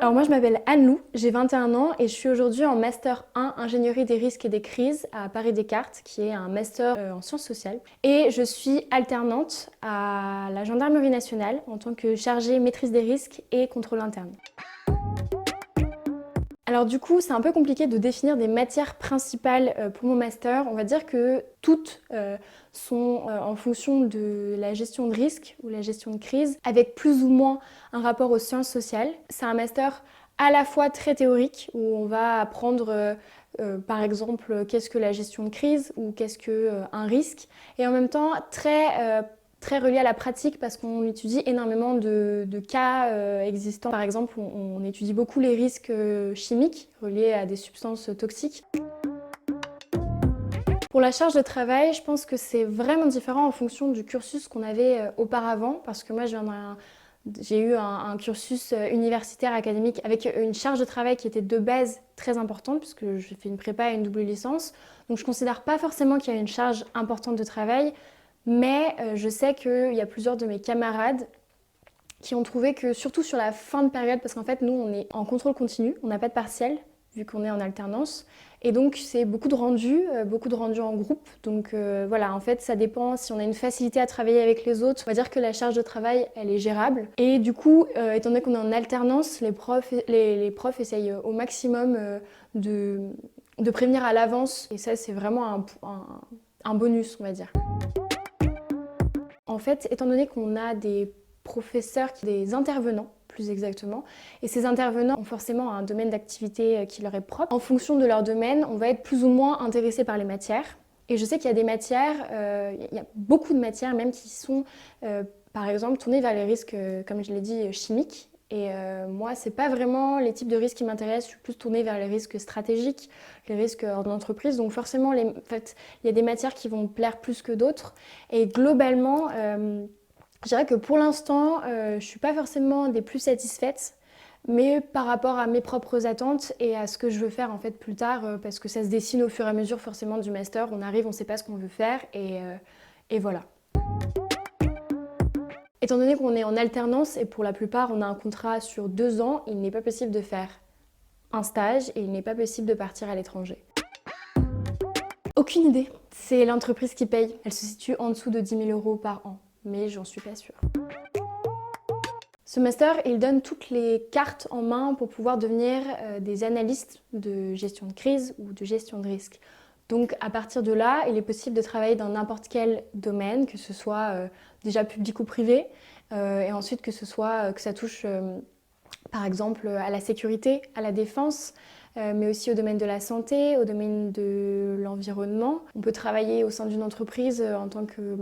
Alors moi je m'appelle Anne-Lou, j'ai 21 ans et je suis aujourd'hui en Master 1 Ingénierie des risques et des crises à Paris Descartes, qui est un master en sciences sociales. Et je suis alternante à la Gendarmerie nationale en tant que chargée maîtrise des risques et contrôle interne. Alors du coup, c'est un peu compliqué de définir des matières principales pour mon master. On va dire que toutes sont en fonction de la gestion de risque ou la gestion de crise, avec plus ou moins un rapport aux sciences sociales. C'est un master à la fois très théorique, où on va apprendre par exemple qu'est-ce que la gestion de crise ou qu'est-ce qu'un risque, et en même temps très relié à la pratique parce qu'on étudie énormément de cas existants. Par exemple, on étudie beaucoup les risques chimiques reliés à des substances toxiques. Pour la charge de travail, je pense que c'est vraiment différent en fonction du cursus qu'on avait auparavant, parce que moi j'ai eu un cursus universitaire académique avec une charge de travail qui était de base très importante, puisque j'ai fait une prépa et une double licence. Donc je ne considère pas forcément qu'il y a une charge importante de travail. Mais je sais qu'il y a plusieurs de mes camarades qui ont trouvé que, surtout sur la fin de période, parce qu'en fait nous on est en contrôle continu, on n'a pas de partiel vu qu'on est en alternance, et donc c'est beaucoup de rendus en groupe, donc voilà, en fait ça dépend si on a une facilité à travailler avec les autres, on va dire que la charge de travail elle est gérable, et du coup étant donné qu'on est en alternance, les profs essayent au maximum de prévenir à l'avance, et ça c'est vraiment un bonus, on va dire. En fait, étant donné qu'on a des professeurs, des intervenants plus exactement, et ces intervenants ont forcément un domaine d'activité qui leur est propre, en fonction de leur domaine, on va être plus ou moins intéressé par les matières. Et je sais qu'il y a des matières, il y a beaucoup de matières même qui sont par exemple tournées vers les risques, comme je l'ai dit, chimiques. Et moi, c'est pas vraiment les types de risques qui m'intéressent, je suis plus tournée vers les risques stratégiques, les risques en entreprise. Donc forcément, en fait, il y a des matières qui vont me plaire plus que d'autres. Et globalement, je dirais que pour l'instant, je suis pas forcément des plus satisfaites, mais par rapport à mes propres attentes et à ce que je veux faire en fait plus tard, parce que ça se dessine au fur et à mesure forcément du master. On arrive, on sait pas ce qu'on veut faire, et voilà. Étant donné qu'on est en alternance et pour la plupart on a un contrat sur 2 ans, il n'est pas possible de faire un stage et il n'est pas possible de partir à l'étranger. Aucune idée. C'est l'entreprise qui paye. Elle se situe en dessous de 10 000 € par an, mais j'en suis pas sûre. Ce master, il donne toutes les cartes en main pour pouvoir devenir des analystes de gestion de crise ou de gestion de risque. Donc à partir de là, il est possible de travailler dans n'importe quel domaine, que ce soit déjà public ou privé, et ensuite que ça touche par exemple à la sécurité, à la défense, mais aussi au domaine de la santé, au domaine de l'environnement. On peut travailler au sein d'une entreprise en tant que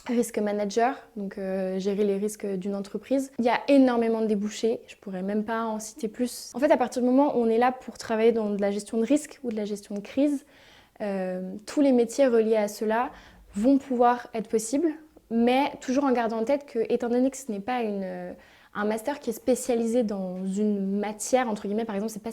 risque manager, donc gérer les risques d'une entreprise. Il y a énormément de débouchés, je pourrais même pas en citer plus. En fait, à partir du moment où on est là pour travailler dans de la gestion de risque ou de la gestion de crise, tous les métiers reliés à cela vont pouvoir être possibles, mais toujours en gardant en tête que, étant donné que ce n'est pas un master qui est spécialisé dans une matière, entre guillemets, par exemple, c'est pas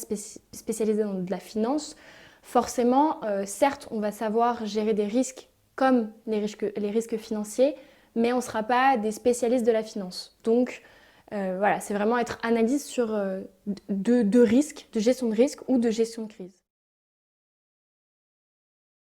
spécialisé dans de la finance, forcément, certes, on va savoir gérer des risques comme les risques financiers, mais on ne sera pas des spécialistes de la finance. Donc voilà, c'est vraiment être analyste sur de risques, de gestion de risque ou de gestion de crise.